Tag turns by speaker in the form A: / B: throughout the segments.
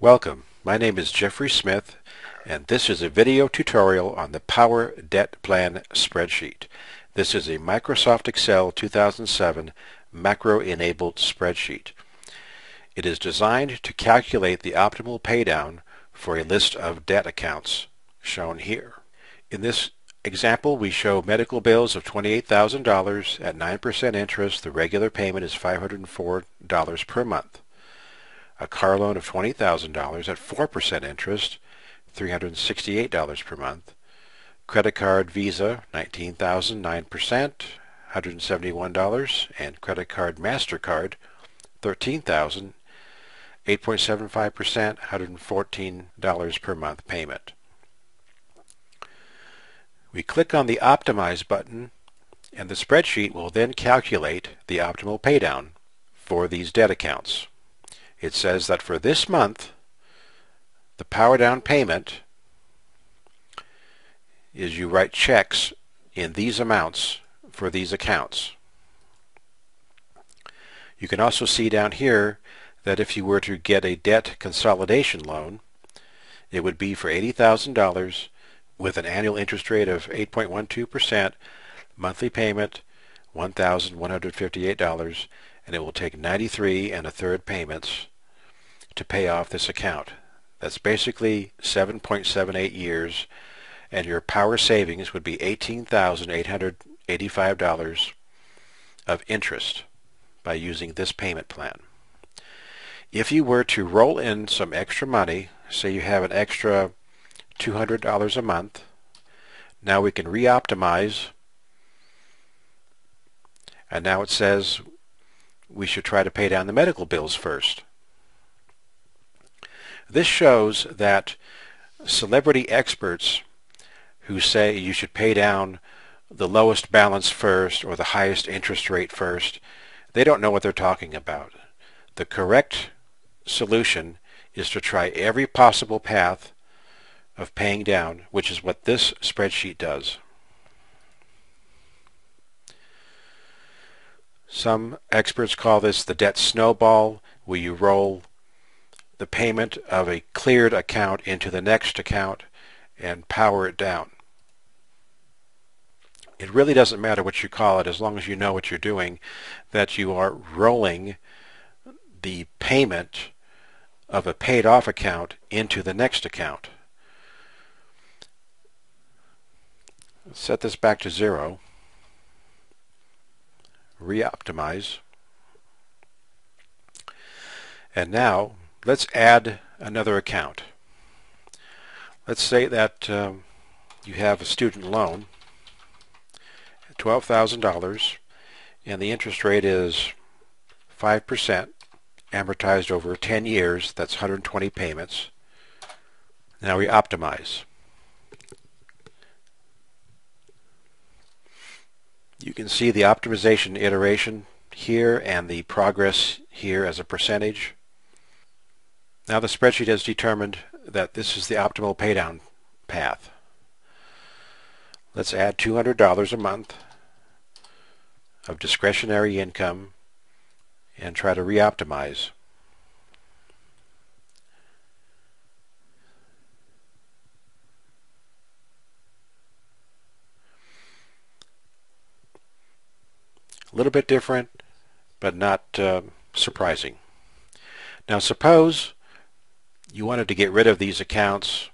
A: Welcome, my name is Jeffrey Smith, and this is a video tutorial on the Power Debt Plan spreadsheet. This is a Microsoft Excel 2007 macro-enabled spreadsheet. It is designed to calculate the optimal paydown for a list of debt accounts, shown here. In this example, we show medical bills of $28,000 at 9% interest. The regular payment is $504 per month. A car loan of $20,000 at 4% interest, $368 per month. Credit card Visa, $19,000, 9%, $171. And credit card MasterCard, $13,000, 8.75%, $114 per month payment. We click on the Optimize button, and the spreadsheet will then calculate the optimal paydown for these debt accounts. It says that for this month, the power down payment is you write checks in these amounts for these accounts. You can also see down here that if you were to get a debt consolidation loan, it would be for $80,000 with an annual interest rate of 8.12%, monthly payment $1,158, and it will take 93 1/3 payments to pay off this account. That's basically 7.78 years, and your power savings would be $18,885 of interest by using this payment plan. If you were to roll in some extra money, say you have an extra $200 a month, now we can re-optimize, and now it says we should try to pay down the medical bills first. This shows that celebrity experts who say you should pay down the lowest balance first or the highest interest rate first, they don't know what they're talking about. The correct solution is to try every possible path of paying down, which is what this spreadsheet does. Some experts call this the debt snowball, where you roll the payment of a cleared account into the next account and power it down. It really doesn't matter what you call it as long as you know what you're doing, that you are rolling the payment of a paid off account into the next account. Let's set this back to 0. Re-optimize. And now let's add another account. Let's say that you have a student loan, $12,000, and the interest rate is 5%, amortized over 10 years. That's 120 payments. Now we optimize. You can see the optimization iteration here and the progress here as a percentage. Now the spreadsheet has determined that this is the optimal paydown path. Let's add $200 a month of discretionary income and try to re-optimize. A little bit different, but not surprising. Now suppose you wanted to get rid of these accounts.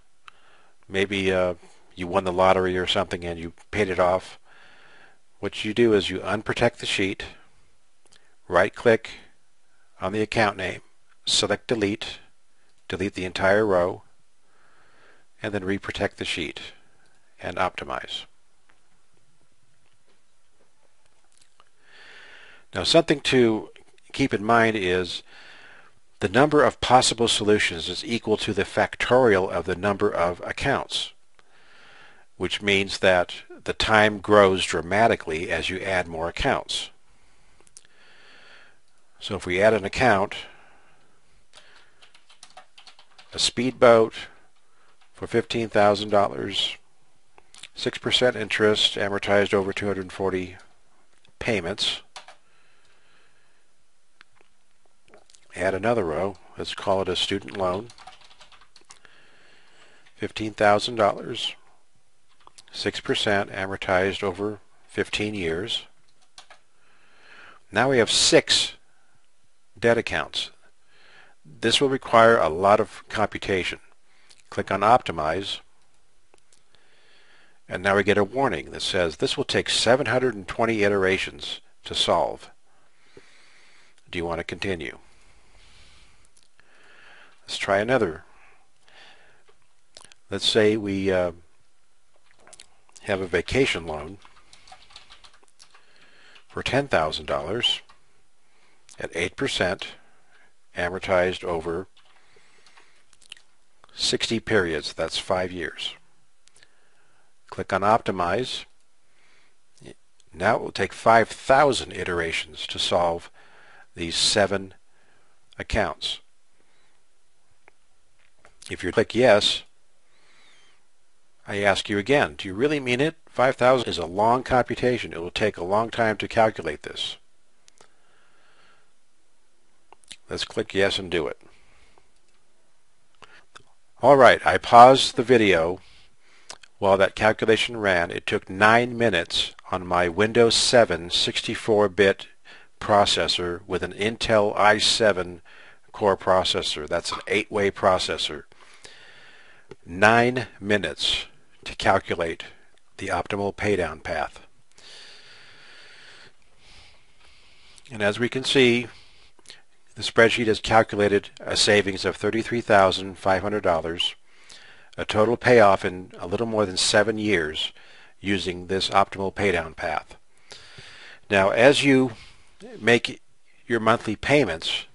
A: Maybe you won the lottery or something and you paid it off. What you do is you unprotect the sheet, right-click on the account name, select delete, delete the entire row, and then reprotect the sheet and optimize. Now something to keep in mind is the number of possible solutions is equal to the factorial of the number of accounts, which means that the time grows dramatically as you add more accounts. So if we add an account, a speedboat for $15,000, 6% interest, amortized over 240 payments, add another row. Let's call it a student loan. $15,000, 6% amortized over 15 years. Now we have 6 debt accounts. This will require a lot of computation. Click on Optimize, and now we get a warning that says this will take 720 iterations to solve. Do you want to continue? Let's try another. Let's say we have a vacation loan for $10,000 at 8% amortized over 60 periods. That's 5 years. Click on Optimize. Now it will take 5,000 iterations to solve these 7 accounts. If you click Yes, I ask you again, do you really mean it? 5,000 is a long computation. It will take a long time to calculate this. Let's click Yes and do it. Alright, I paused the video while that calculation ran. It took 9 minutes on my Windows 7 64-bit processor with an Intel i7 core processor. That's an 8-way processor. 9 minutes to calculate the optimal paydown path. And as we can see, the spreadsheet has calculated a savings of $33,500, a total payoff in a little more than 7 years using this optimal paydown path. Now, as you make your monthly payments,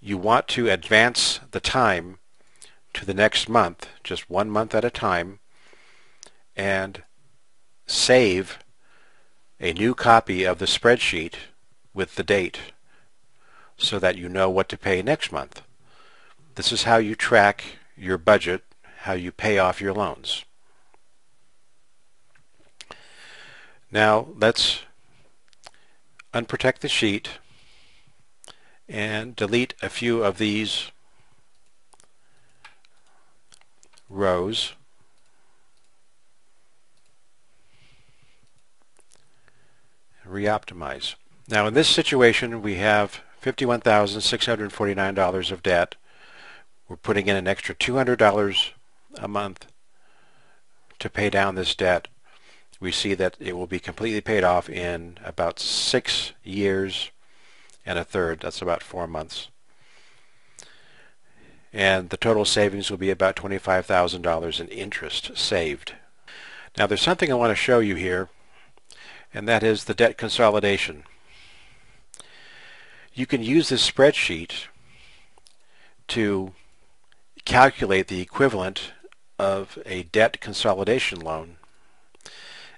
A: you want to advance the time to the next month, just 1 month at a time, and save a new copy of the spreadsheet with the date so that you know what to pay next month. This is how you track your budget, how you pay off your loans. Now let's unprotect the sheet and delete a few of these rows. Reoptimize. Now in this situation we have $51,649 of debt. We're putting in an extra $200 a month to pay down this debt. We see that it will be completely paid off in about 6 years and a third. That's about 4 months. And the total savings will be about $25,000 in interest saved. Now there's something I want to show you here, and that is the debt consolidation. You can use this spreadsheet to calculate the equivalent of a debt consolidation loan.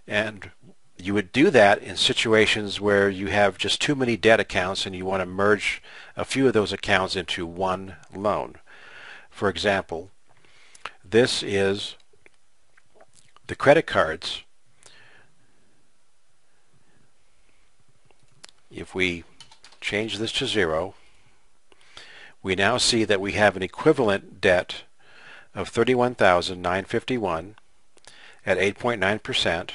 A: And you would do that in situations where you have just too many debt accounts and you want to merge a few of those accounts into one loan. For example, this is the credit cards. If we change this to 0, we now see that we have an equivalent debt of $31,951 at 8.9%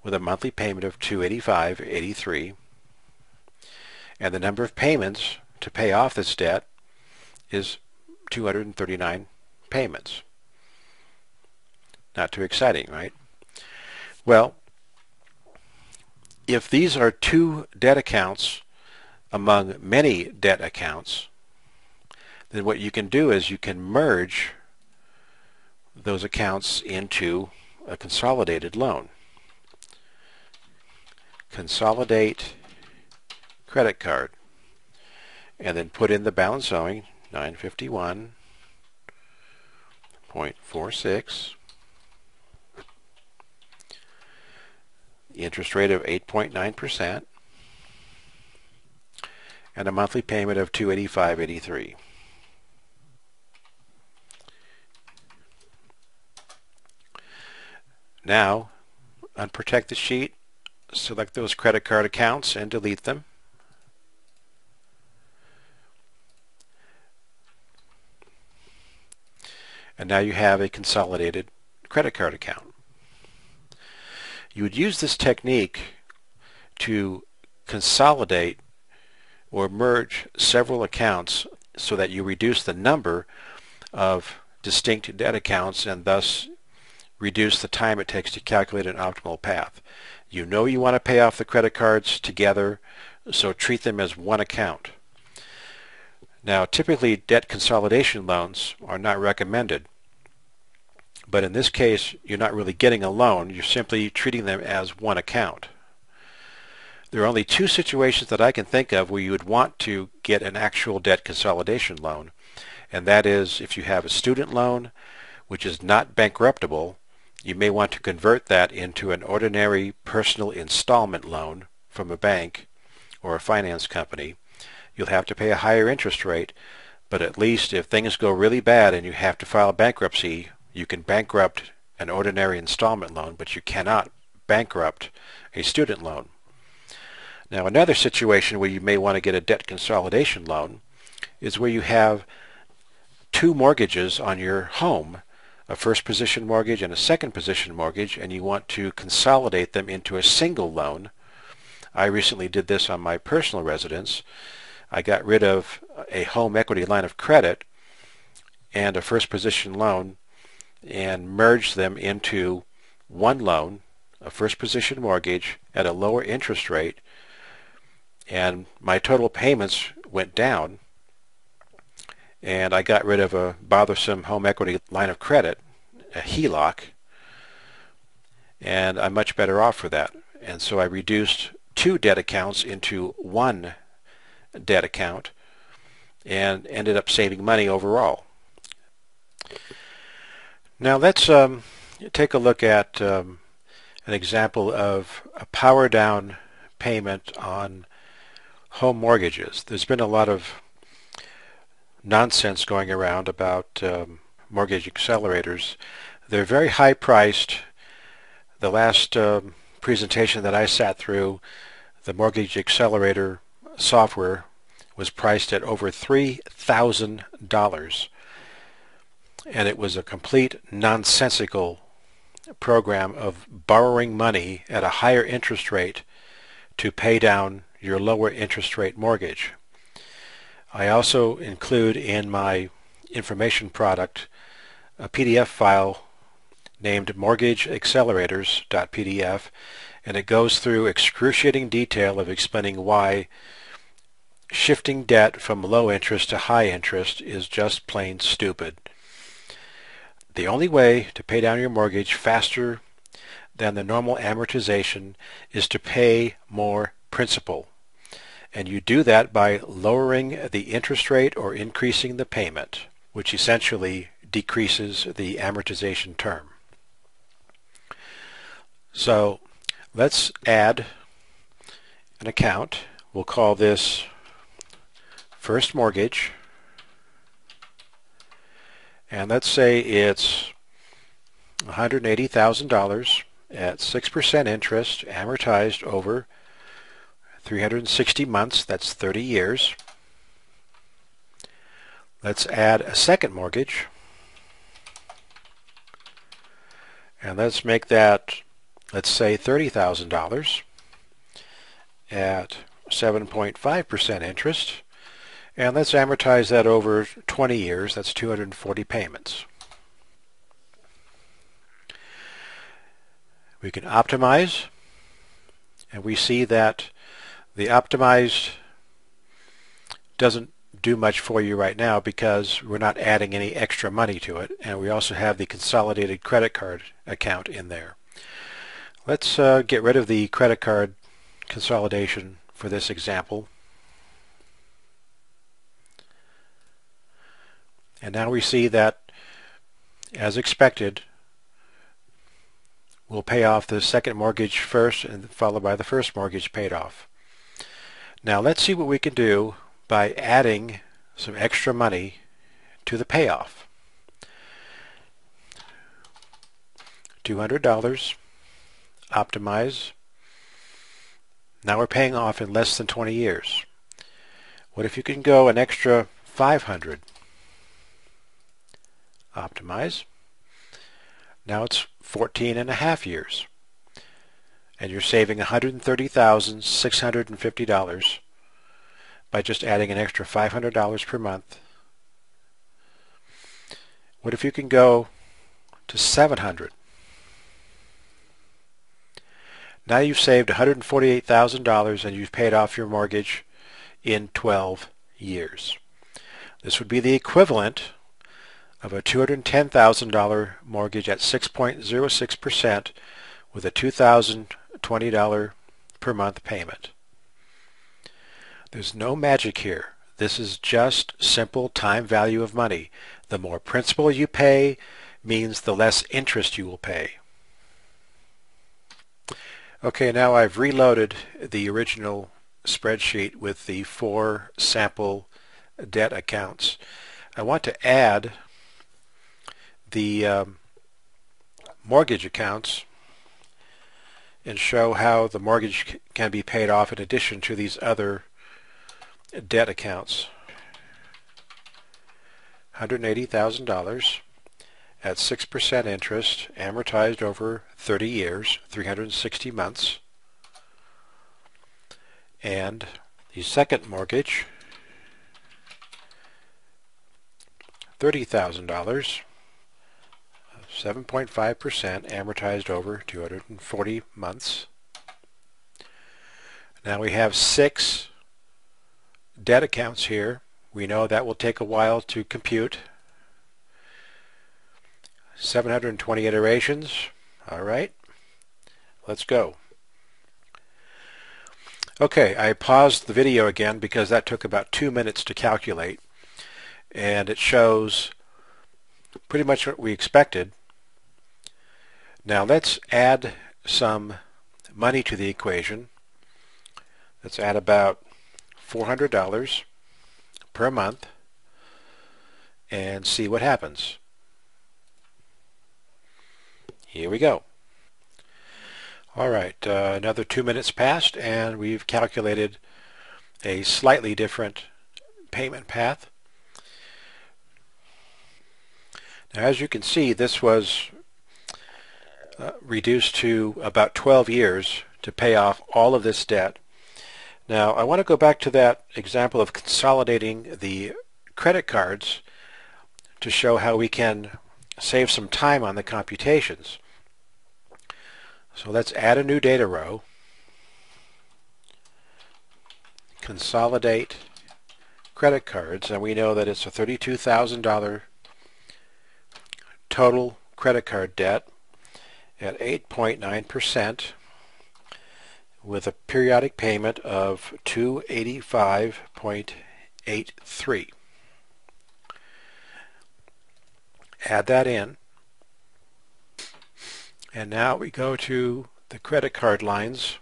A: with a monthly payment of $285.83, and the number of payments to pay off this debt is 239 payments. Not too exciting, right? Well, if these are 2 debt accounts among many debt accounts, then what you can do is you can merge those accounts into a consolidated loan. Consolidate credit card, and then put in the balance owing, $951.46, the interest rate of 8.9%, and a monthly payment of $285.83. Now, unprotect the sheet, select those credit card accounts and delete them. and now you have a consolidated credit card account. You would use this technique to consolidate or merge several accounts so that you reduce the number of distinct debt accounts and thus reduce the time it takes to calculate an optimal path. You know you want to pay off the credit cards together, so treat them as one account. Now, typically debt consolidation loans are not recommended, but in this case you're not really getting a loan, you're simply treating them as one account. There are only two situations that I can think of where you would want to get an actual debt consolidation loan, and that is if you have a student loan which is not bankruptable. You may want to convert that into an ordinary personal installment loan from a bank or a finance company. You'll have to pay a higher interest rate, but at least if things go really bad and you have to file bankruptcy, you can bankrupt an ordinary installment loan, but you cannot bankrupt a student loan. Now, another situation where you may want to get a debt consolidation loan is where you have two mortgages on your home, a first position mortgage and a second position mortgage, and you want to consolidate them into a single loan. I recently did this on my personal residence. I got rid of a home equity line of credit and a first position loan and merged them into one loan, a first position mortgage at a lower interest rate, and my total payments went down, and I got rid of a bothersome home equity line of credit, a HELOC, and I'm much better off for that. And so I reduced two debt accounts into one debt account and ended up saving money overall. Now let's take a look at an example of a power down payment on home mortgages. There's been a lot of nonsense going around about mortgage accelerators. They're very high priced. The last presentation that I sat through, the mortgage accelerator software was priced at over $3,000, and it was a complete nonsensical program of borrowing money at a higher interest rate to pay down your lower interest rate mortgage. I also include in my information product a PDF file named mortgageaccelerators.pdf, and it goes through excruciating detail of explaining why shifting debt from low interest to high interest is just plain stupid. The only way to pay down your mortgage faster than the normal amortization is to pay more principal. And you do that by lowering the interest rate or increasing the payment, which essentially decreases the amortization term. So let's add an account. We'll call this first mortgage. And let's say it's $180,000 at 6% interest, amortized over 360 months. That's 30 years. Let's add a second mortgage, and let's make that, let's say, $30,000 at 7.5% interest, and let's amortize that over 20 years. That's 240 payments. We can optimize, and we see that the optimized doesn't do much for you right now because we're not adding any extra money to it, and we also have the consolidated credit card account in there. Let's get rid of the credit card consolidation for this example. And now we see that, as expected, we'll pay off the second mortgage first and followed by the first mortgage paid off. Now let's see what we can do by adding some extra money to the payoff. $200, optimize. Now we're paying off in less than 20 years. What if you can go an extra $500? Optimize. Now it's 14.5 years. And you're saving $130,650 by just adding an extra $500 per month. What if you can go to $700? Now you've saved $148,000 and you've paid off your mortgage in 12 years. This would be the equivalent of a $210,000 mortgage at 6.06% with a $2,020 per month payment. There's no magic here. This is just simple time value of money. The more principal you pay means the less interest you will pay. Okay, now I've reloaded the original spreadsheet with the 4 sample debt accounts. I want to add the mortgage accounts and show how the mortgage can be paid off in addition to these other debt accounts. $180,000 at 6% interest, amortized over 30 years, 360 months. And the second mortgage, $30,000, 7.5%, amortized over 240 months. Now we have 6 debt accounts here. We know that will take a while to compute. 720 iterations. All right, let's go. Okay, I paused the video again because that took about 2 minutes to calculate, and it shows pretty much what we expected. Now let's add some money to the equation. Let's add about $400 per month and see what happens. Here we go. All right, another 2 minutes passed and we've calculated a slightly different payment path. Now, as you can see, this was reduced to about 12 years to pay off all of this debt. Now, I want to go back to that example of consolidating the credit cards to show how we can save some time on the computations. So let's add a new data row, consolidate credit cards, and we know that it's a $32,000 total credit card debt at 8.9% with a periodic payment of $285.83. Add that in. And now we go to the credit card lines.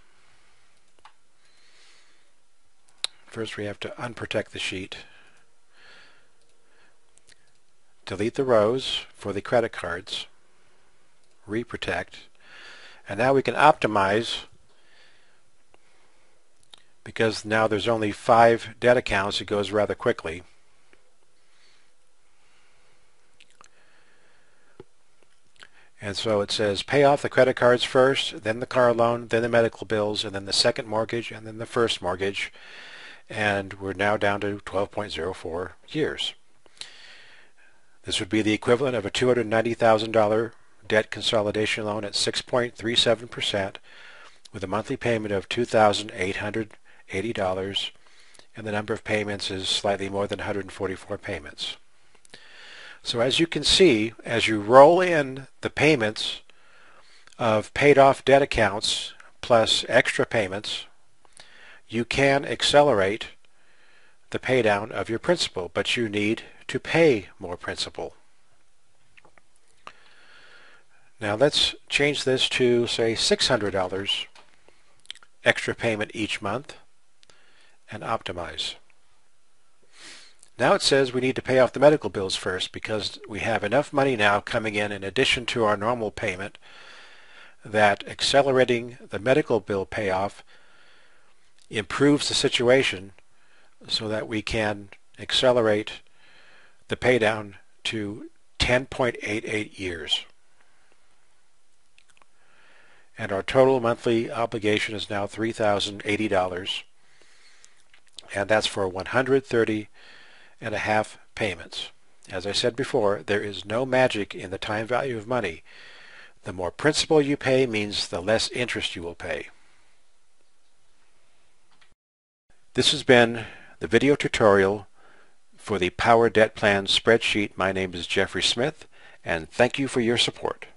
A: First we have to unprotect the sheet. Delete the rows for the credit cards. Reprotect. And now we can optimize, because now there's only 5 debt accounts. It goes rather quickly. And so it says pay off the credit cards first, then the car loan, then the medical bills, and then the second mortgage, and then the first mortgage. And we're now down to 12.04 years. This would be the equivalent of a $290,000 debt consolidation loan at 6.37% with a monthly payment of $2,880, and the number of payments is slightly more than 144 payments. So as you can see, as you roll in the payments of paid off debt accounts plus extra payments, you can accelerate the pay down of your principal, but you need to pay more principal. Now let's change this to, say, $600 extra payment each month and optimize. Now it says we need to pay off the medical bills first because we have enough money now coming in addition to our normal payment that accelerating the medical bill payoff improves the situation so that we can accelerate the pay down to 10.88 years. And our total monthly obligation is now $3,080, and that's for 130 and a half payments. As I said before, there is no magic in the time value of money. The more principal you pay means the less interest you will pay. This has been the video tutorial for the Power Debt Plan spreadsheet. My name is Jeffrey Smith, and thank you for your support.